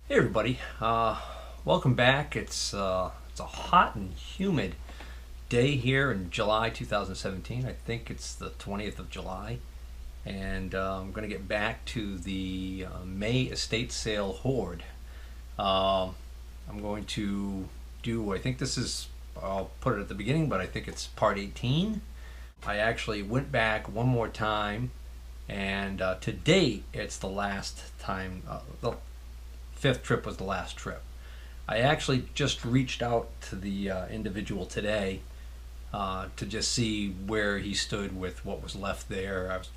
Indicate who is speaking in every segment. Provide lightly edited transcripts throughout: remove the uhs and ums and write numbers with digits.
Speaker 1: Hey everybody, welcome back. It's a hot and humid day here in July 2017. I think it's the 20th of July, and I'm going to get back to the May estate sale hoard. I'm going to do, I think this is, I'll put it at the beginning, but I think it's part 18. I actually went back one more time, and to date, it's the last time. The fifth trip was the last trip. I actually just reached out to the individual today to just see where he stood with what was left there. I was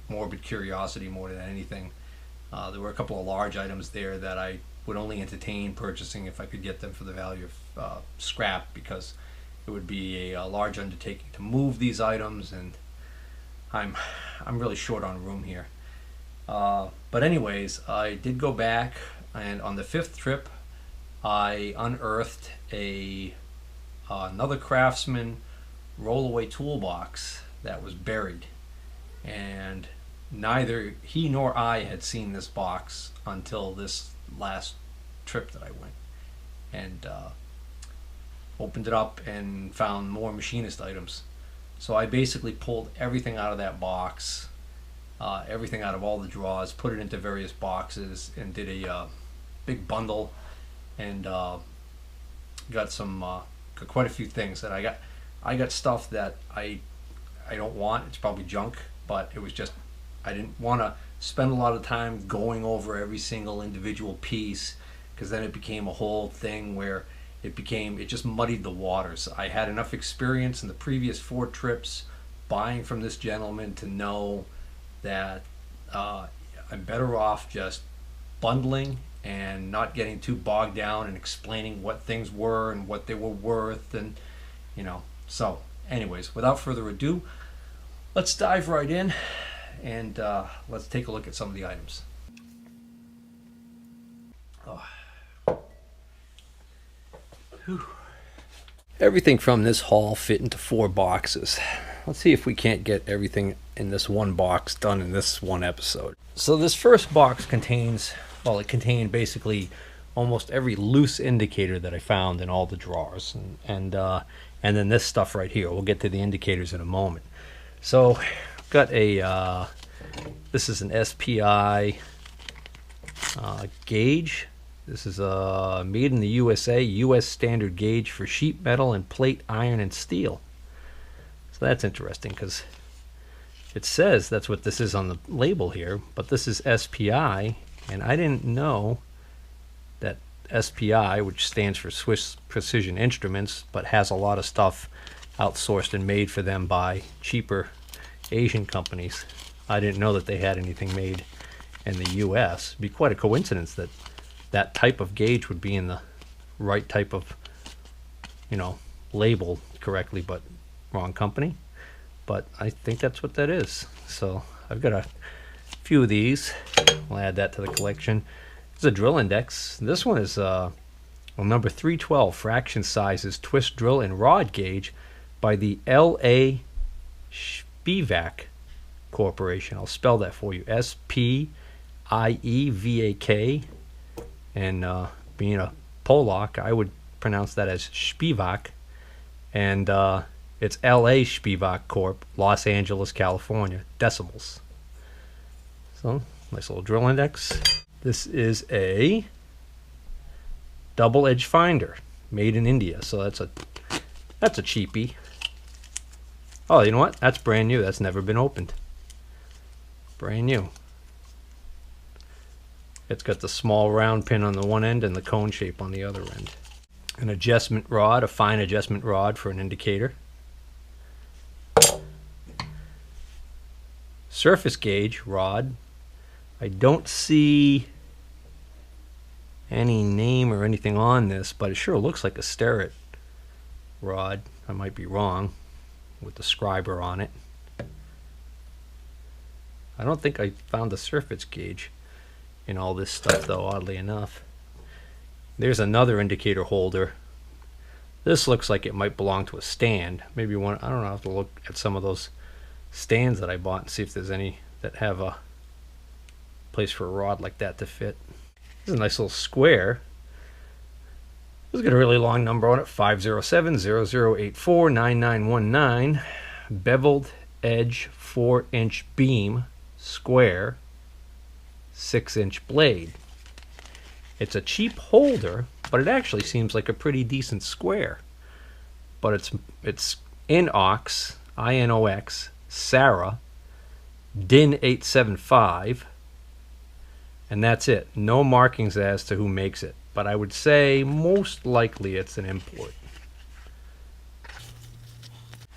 Speaker 1: morbid curiosity more than anything. There were a couple of large items there that I would only entertain purchasing if I could get them for the value of scrap, because it would be a large undertaking to move these items, and I'm really short on room here. But anyways, I did go back, and on the fifth trip, I unearthed another Craftsman rollaway toolbox that was buried, and neither he nor I had seen this box until this last trip that I went, and opened it up and found more machinist items. So I basically pulled everything out of that box, everything out of all the drawers, put it into various boxes, and did a big bundle, and got quite a few things that I got stuff that I don't want. It's probably junk, but it was just, I didn't want to spend a lot of time going over every single individual piece, because then it became a whole thing where it just muddied the waters. I had enough experience in the previous 4 trips buying from this gentleman to know that I'm better off just bundling and not getting too bogged down and explaining what things were and what they were worth, and so anyways, without further ado, let's dive right in, and let's take a look at some of the items. Everything from this haul fit into 4 boxes. Let's see if we can't get everything in this one box done in this one episode. So this first box contained basically almost every loose indicator that I found in all the drawers, and then this stuff right here. We'll get to the indicators in a moment. So I've got this is an SPI gauge. This is made in the USA, US standard gauge for sheet metal and plate, iron, and steel. So that's interesting, because it says that's what this is on the label here, but this is SPI, and I didn't know that SPI, which stands for Swiss Precision Instruments, but has a lot of stuff outsourced and made for them by cheaper Asian companies. I didn't know that they had anything made in the US. It'd be quite a coincidence that that type of gauge would be in the right type of, labeled correctly, but wrong company. But I think that's what that is. So I've got a few of these. We'll add that to the collection. It's a drill index. This one is number 312, fraction sizes, twist drill and rod gauge by the L.A. Spivak Corporation. I'll spell that for you. Spievak. And being a Polak, I would pronounce that as Spivak. And it's L.A. Spivak Corp., Los Angeles, California, decimals. So, nice little drill index. This is a double edge finder, made in India. So that's a cheapie. Oh, you know what? That's brand new. That's never been opened. Brand new. It's got the small round pin on the one end and the cone shape on the other end. An adjustment rod, a fine adjustment rod for an indicator. Surface gauge rod. I don't see any name or anything on this, but it sure looks like a Starrett rod. I might be wrong with the scriber on it. I don't think I found the surface gauge in all this stuff, though, oddly enough. There's another indicator holder. This looks like it might belong to a stand. Maybe one, I don't know, I'll have to look at some of those stands that I bought and see if there's any that have a place for a rod like that to fit. This is a nice little square. It's got a really long number on it, 507-0084-9919. Beveled edge 4-inch beam, square, 6-inch blade. It's a cheap holder, but it actually seems like a pretty decent square. But it's Inox, INOX, Sarah, DIN 875, and that's it. No markings as to who makes it, but I would say most likely it's an import.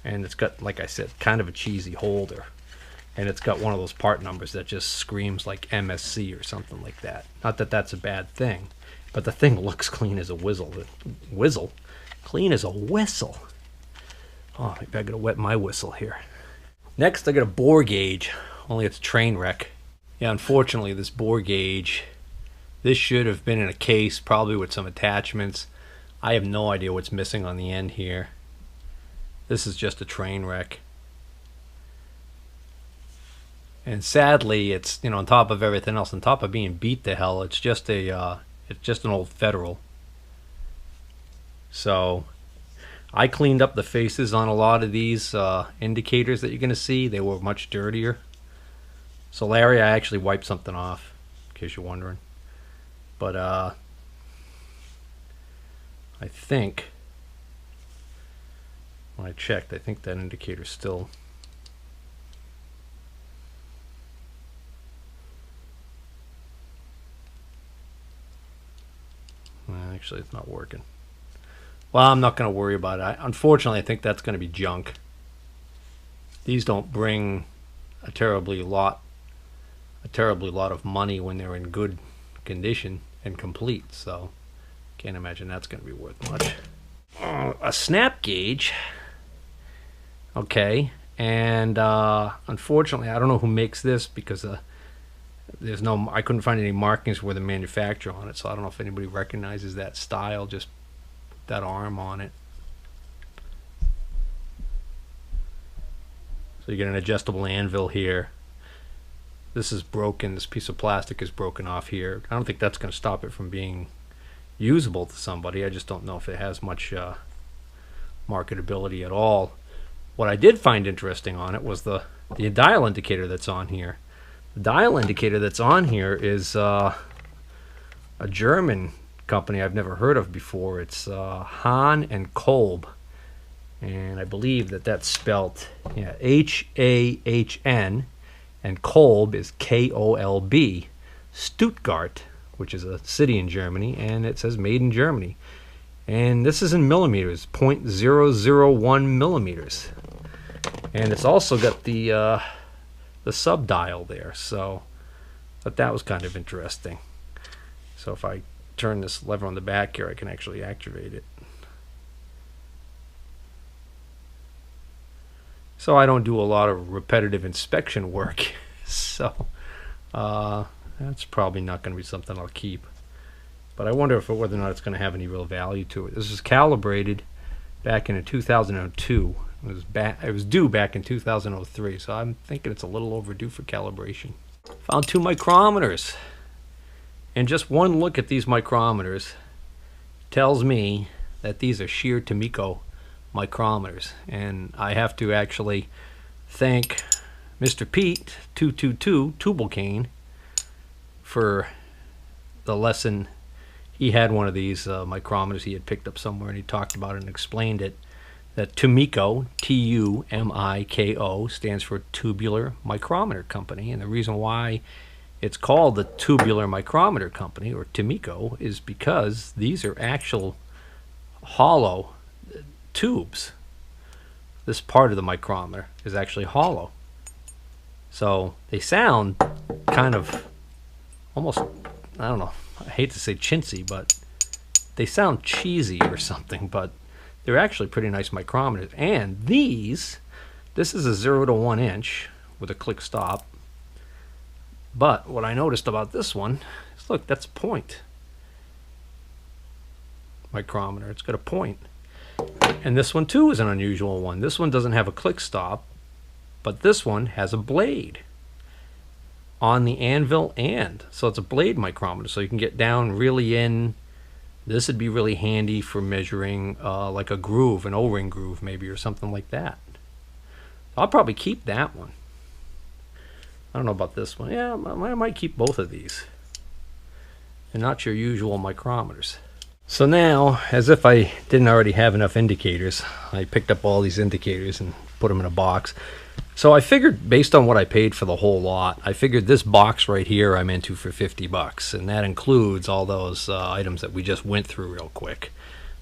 Speaker 1: And it's got, like I said, kind of a cheesy holder. And it's got one of those part numbers that just screams like MSC or something like that. Not that that's a bad thing, but the thing looks clean as a whistle. Whistle? Clean as a whistle. Oh, maybe I gotta wet my whistle here. Next, I got a bore gauge, only it's a train wreck. Yeah, unfortunately, this bore gauge, this should have been in a case, probably with some attachments. I have no idea what's missing on the end here. This is just a train wreck. And sadly, it's, you know, on top of everything else, on top of being beat to hell, it's just an old Federal. So I cleaned up the faces on a lot of these indicators that you're going to see. They were much dirtier. So Larry, I actually wiped something off, in case you're wondering. But I think, when I checked, I think that indicator's still... Actually, it's not working. Well, I'm not going to worry about it. Unfortunately, I think that's going to be junk. These don't bring a terribly lot of money when they're in good condition and complete. So, can't imagine that's going to be worth much. A snap gauge. Okay, and unfortunately, I don't know who makes this because I couldn't find any markings for the manufacturer on it, so I don't know if anybody recognizes that style, just that arm on it. So you get an adjustable anvil here. This is broken, this piece of plastic is broken off here. I don't think that's going to stop it from being usable to somebody. I just don't know if it has much marketability at all. What I did find interesting on it was the dial indicator that's on here. The dial indicator that's on here is a German company I've never heard of before. It's Hahn and Kolb, and I believe that's spelled H-A-H-N, and Kolb is K-O-L-B. Stuttgart, which is a city in Germany, and it says made in Germany. And this is in millimeters, 0.001 millimeters. And it's also got the sub dial there, so that was kind of interesting. So if I turn this lever on the back here, I can actually activate it. So I don't do a lot of repetitive inspection work, so that's probably not going to be something I'll keep. But I wonder whether or not it's going to have any real value to it. This was calibrated back in 2002. It was due back in 2003, so I'm thinking it's a little overdue for calibration. Found 2 micrometers. And just one look at these micrometers tells me that these are sheer Tomiko micrometers. And I have to actually thank Mr. Pete 222 Tubalcane for the lesson. He had one of these micrometers he had picked up somewhere, and he talked about it and explained it. That Tomiko, T-U-M-I-K-O, stands for Tubular Micrometer Company. And the reason why it's called the Tubular Micrometer Company, or Tomiko, is because these are actual hollow tubes. This part of the micrometer is actually hollow. So they sound kind of almost, I don't know, I hate to say chintzy, but they sound cheesy or something, but they're actually pretty nice micrometers. And this is a 0 to 1 inch with a click stop. But what I noticed about this one is, look, that's a point micrometer. It's got a point. And this one too is an unusual one. This one doesn't have a click stop, but this one has a blade. on the anvil, and so it's a blade micrometer, so you can get down really in. This would be really handy for measuring like a groove, an O-ring groove maybe, or something like that. I'll probably keep that one. I don't know about this one. Yeah, I might keep both of these. They're not your usual micrometers. So now, as if I didn't already have enough indicators, I picked up all these indicators and put them in a box. So I figured, based on what I paid for the whole lot, I figured this box right here I'm into for $50, and that includes all those items that we just went through real quick.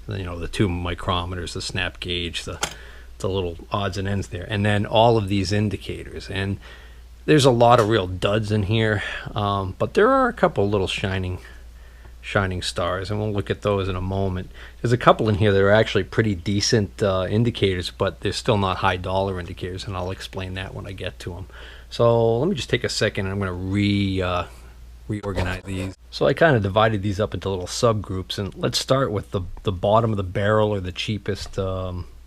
Speaker 1: You know, the 2 micrometers, the snap gauge, the little odds and ends there, and then all of these indicators. And there's a lot of real duds in here, but there are a couple little shining stars, and we'll look at those in a moment. There's a couple in here that are actually pretty decent indicators, but they're still not high dollar indicators, and I'll explain that when I get to them. So let me just take a second, and I'm going to reorganize these. So I kind of divided these up into little subgroups, and let's start with the bottom of the barrel, or the cheapest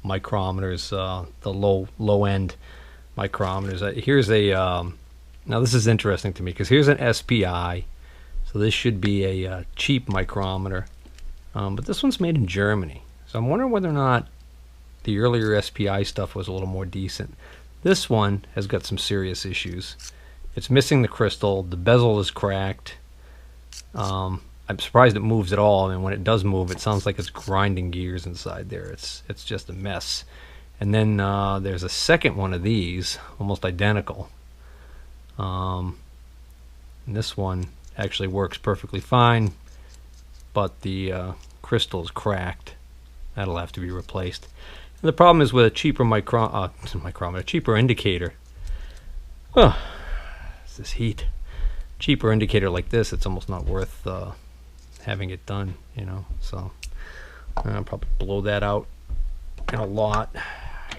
Speaker 1: micrometers, the low end micrometers. Here's a now this is interesting to me, because here's an SPI. So this should be a cheap micrometer, but this one's made in Germany. So I'm wondering whether or not the earlier SPI stuff was a little more decent. This one has got some serious issues. It's missing the crystal. The bezel is cracked. I'm surprised it moves at all. I mean, when it does move, it sounds like it's grinding gears inside there. It's just a mess. And then there's a second one of these, almost identical. And this one actually works perfectly fine, but the crystal is cracked. That'll have to be replaced. And the problem is with a cheaper micrometer, cheaper indicator. Oh, it's this heat. Cheaper indicator like this, it's almost not worth having it done, you know. So I'll probably blow that out in a lot.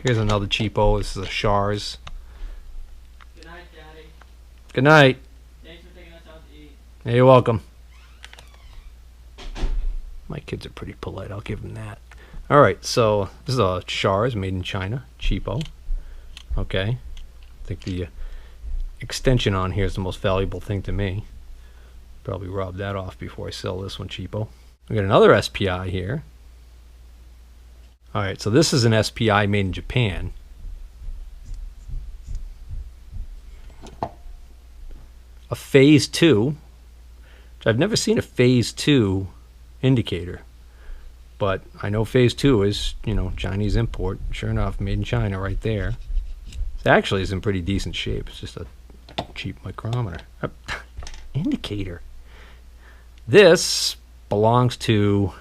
Speaker 1: Here's another cheapo. This is a Shars.
Speaker 2: Good night, Daddy.
Speaker 1: Good night.
Speaker 2: Thanks for taking us out to eat.
Speaker 1: Hey, you're welcome. My kids are pretty polite, I'll give them that. Alright, so this is a Shars made in China, cheapo. Okay. I think the extension on here is the most valuable thing to me. Probably rob that off before I sell this one cheapo. We got another SPI here. Alright, so this is an SPI made in Japan. A phase 2, which I've never seen a phase 2 indicator, but I know phase 2 is, you know, Chinese import. Sure enough, made in China right there. It actually is in pretty decent shape. It's just a cheap micrometer. Indicator. This belongs to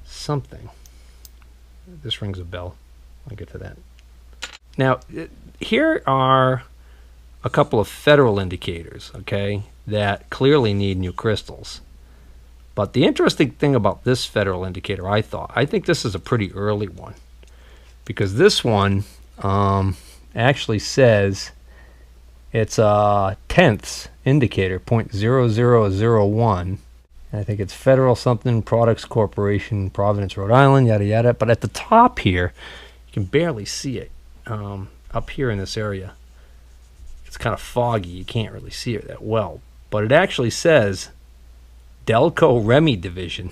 Speaker 1: something. This rings a bell. I'll get to that. Now, here are a couple of federal indicators, okay, that clearly need new crystals. But the interesting thing about this federal indicator, I think this is a pretty early one, because this one actually says it's a tenths indicator, 0.0001. I think it's Federal something Products Corporation, Providence, Rhode Island, yada yada. But at the top here, you can barely see it. Up here in this area, it's kind of foggy. You can't really see it that well. But it actually says Delco Remy Division.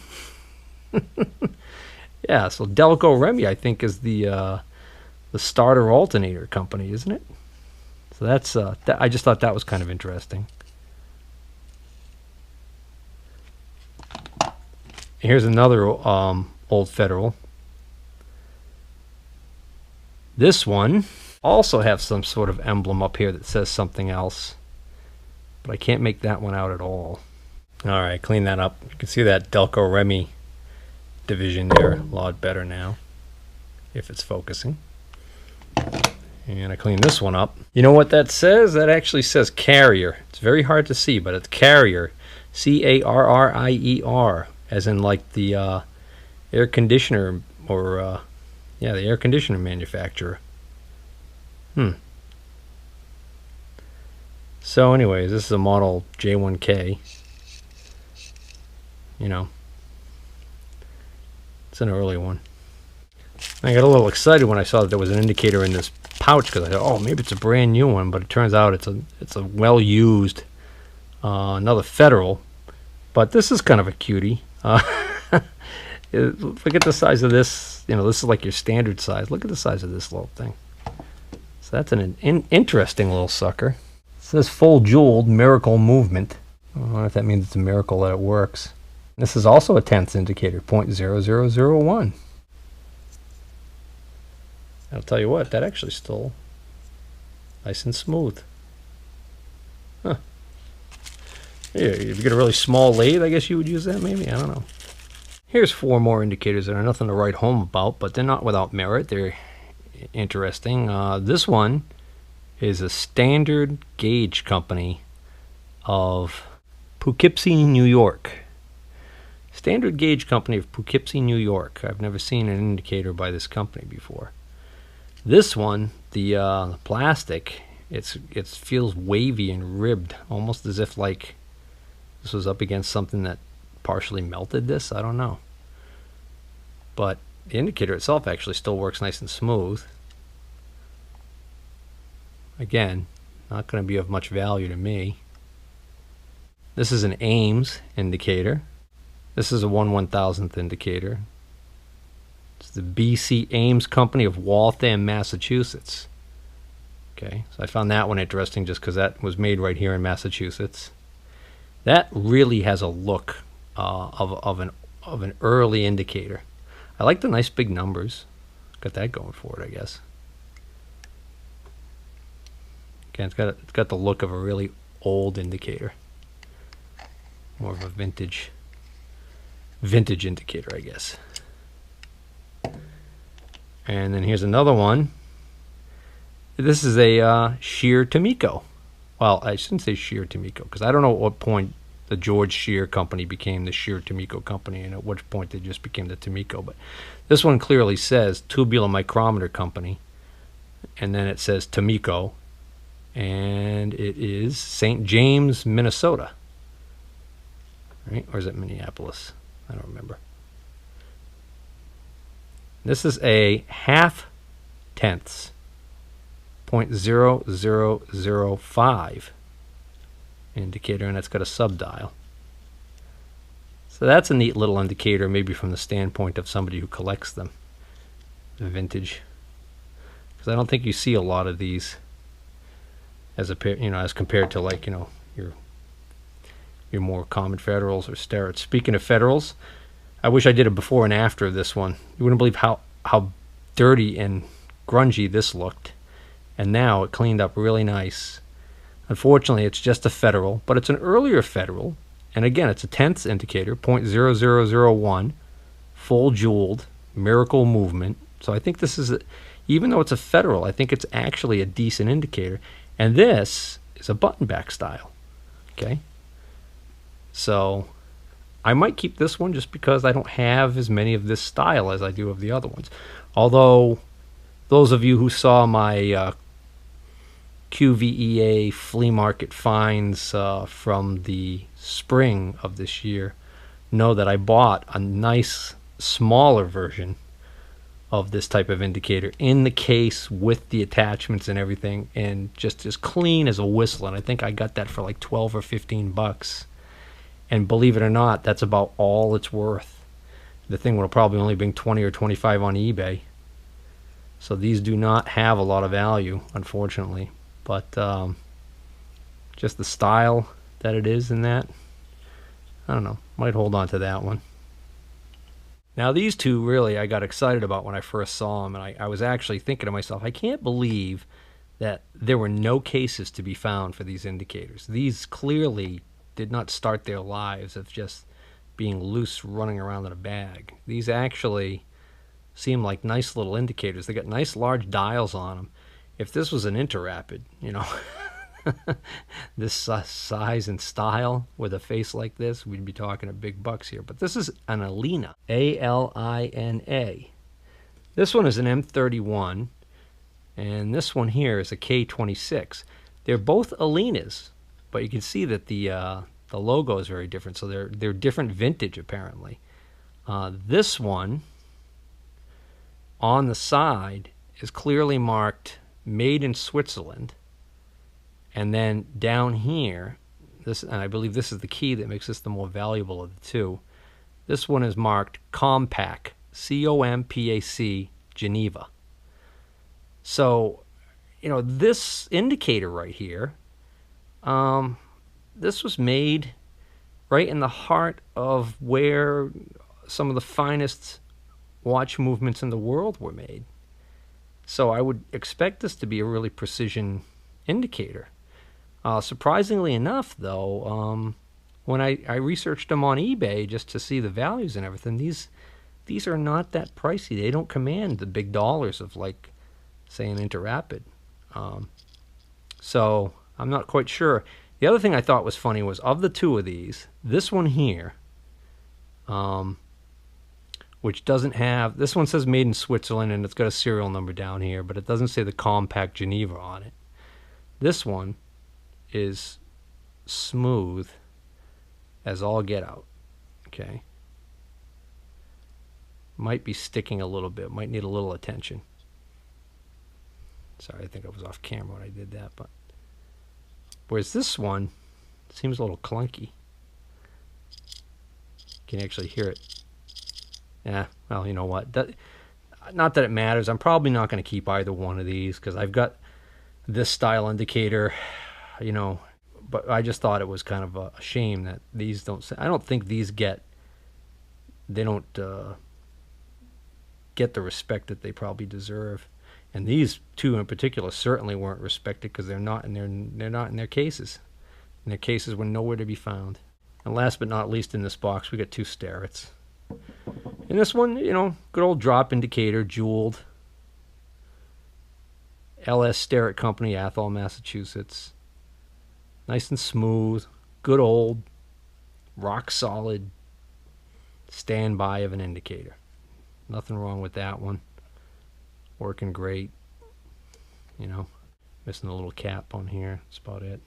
Speaker 1: Yeah, so Delco Remy, I think, is the starter alternator company, isn't it? So that's I just thought that was kind of interesting. Here's another old Federal. This one also has some sort of emblem up here that says something else, but I can't make that one out at all. All right, clean that up. You can see that Delco Remy division there a lot better now, if it's focusing. And I clean this one up. You know what that says? That actually says Carrier. It's very hard to see, but it's Carrier. C-A-R-R-I-E-R. As in like the air conditioner, or yeah, the air conditioner manufacturer. So anyways, this is a model J1K. You know, it's an early one. I got a little excited when I saw that there was an indicator in this pouch because I thought, oh, maybe it's a brand new one, but it turns out it's a well used another Federal. But this is kind of a cutie. Look at the size of this. You know, this is like your standard size. Look at the size of this little thing. So that's an interesting little sucker. It says full jeweled miracle movement. I don't know if that means it's a miracle that it works. This is also a tenths indicator, 0.0001. I'll tell you what, that actually still nice and smooth. Huh. Yeah, if you get a really small lathe, I guess you would use that maybe. I don't know. Here's 4 more indicators that are nothing to write home about, but they're not without merit. They're interesting. This one is a standard gauge company of Poughkeepsie, New York. Standard gauge company of Poughkeepsie, New York. I've never seen an indicator by this company before. This one, the plastic, it feels wavy and ribbed, almost as if like this was up against something that partially melted this. I don't know. But the indicator itself actually still works nice and smooth. Again, not going to be of much value to me. This is an Ames indicator. This is a 1/1000th indicator. It's the BC Ames Company of Waltham, Massachusetts. Okay, so I found that one interesting just because that was made right here in Massachusetts. That really has a look of an early indicator. I like the nice big numbers. Got that going for it, I guess. Again, it's got the look of a really old indicator. More of a vintage indicator, I guess. And then here's another one. This is a Shear Tomiko. Well, I shouldn't say Shear Tomiko because I don't know at what point the George Shear Company became the Shear Tomiko Company and at which point they just became the Tomiko. But this one clearly says Tubular Micrometer Company, and then it says Tomiko, and it is St. James, Minnesota. Right? Or is it Minneapolis? I don't remember. This is a 1/2 tenths, 0.0005 indicator, and it's got a subdial. So that's a neat little indicator, maybe from the standpoint of somebody who collects them, the vintage. Because I don't think you see a lot of these as as compared to like your more common Federals or Starretts. Speaking of Federals, I wish I did a before and after of this one. You wouldn't believe how dirty and grungy this looked. And now it cleaned up really nice. Unfortunately, it's just a Federal, but it's an earlier Federal. And again, it's a tenths indicator, 0.0001, full jeweled, miracle movement. So I think this is, even though it's a Federal, I think it's actually a decent indicator. And this is a button back style. Okay? So I might keep this one just because I don't have as many of this style as I do of the other ones. Although those of you who saw my QVEA flea market finds from the spring of this year know that I bought a nice smaller version of this type of indicator in the case with the attachments and everything, and just as clean as a whistle. And I think I got that for like 12 or 15 bucks. And believe it or not, that's about all it's worth. The thing will probably only bring 20 or 25 on eBay. So these do not have a lot of value, unfortunately. But just the style that it is in that, I don't know, might hold on to that one. Now these two really I got excited about when I first saw them, and I was actually thinking to myself, I can't believe that there were no cases to be found for these indicators. These clearly did not start their lives of just being loose running around in a bag. These actually seem like nice little indicators. They got nice large dials on them. If this was an Interrapid, this size and style with a face like this, we'd be talking a big bucks here. But this is an Alina, A-L-I-N-A. This one is an M31, and this one here is a K26. They're both Alinas, but you can see that the logo is very different. So they're different vintage apparently. This one on the side is clearly marked made in Switzerland. And then down here, this, and I believe this is the key that makes this the more valuable of the two. This one is marked Compac, COMPAC, Geneva. So, you know, this indicator right here, this was made right in the heart of where some of the finest watch movements in the world were made. So I would expect this to be a really precision indicator. Surprisingly enough, though, when I researched them on eBay just to see the values and everything, these are not that pricey. They don't command the big dollars of, like, say, an Interrapid. So I'm not quite sure. The other thing I thought was funny was, of the two of these, this one here, which doesn't have, this one says made in Switzerland and it's got a serial number down here, but it doesn't say the Compac Geneva on it. This one is smooth as all get out. Okay. Might be sticking a little bit, might need a little attention. Sorry, I think I was off camera when I did that, but whereas this one seems a little clunky. You can actually hear it. Yeah, well, you know what? Not that it matters. I'm probably not going to keep either one of these because I've got this style indicator, you know, but I just thought it was kind of a shame that these don't, I don't think these get the respect that they probably deserve. And these two in particular certainly weren't respected because they're not in their cases. And their cases were nowhere to be found. And last but not least in this box, we got two Starretts. And this one, you know, good old drop indicator, jeweled. LS Starrett Company, Athol, Massachusetts. Nice and smooth. Good old, rock solid standby of an indicator. Nothing wrong with that one. Working great. You know, missing a little cap on here. That's about it.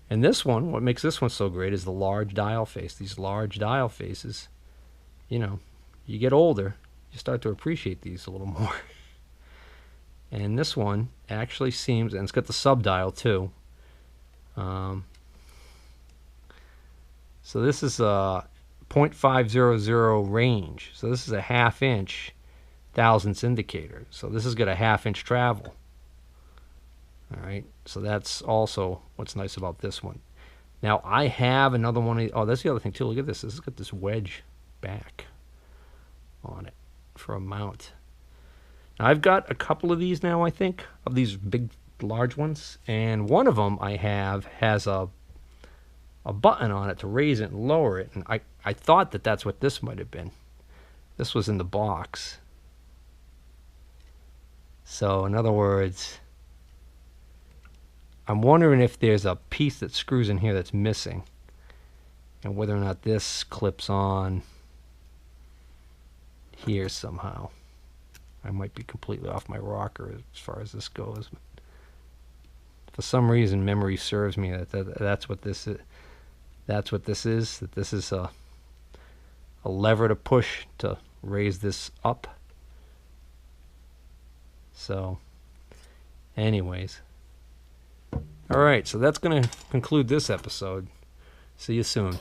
Speaker 1: And this one, what makes this one so great is the large dial face. These large dial faces, you know, you get older, you start to appreciate these a little more. And this one actually seems, and it's got the sub dial too. So this is a 0.500 range. So this is a half-inch thousandths indicator. So this has got a half-inch travel. All right, so that's also what's nice about this one. Now I have another one. Oh, that's the other thing too. Look at this. This has got this wedge back on it for a mount. Now I've got a couple of these now, I think, of these big, large ones, and one of them I have has a button on it to raise it and lower it, and I thought that that's what this might have been. This was in the box. So in other words, I'm wondering if there's a piece that screws in here that's missing, and whether or not this clips on here somehow. I might be completely off my rocker as far as this goes. For some reason, memory serves me that's what this is. That's what this is. That this is a lever to push to raise this up. So, anyways. All right, so that's going to conclude this episode. See you soon.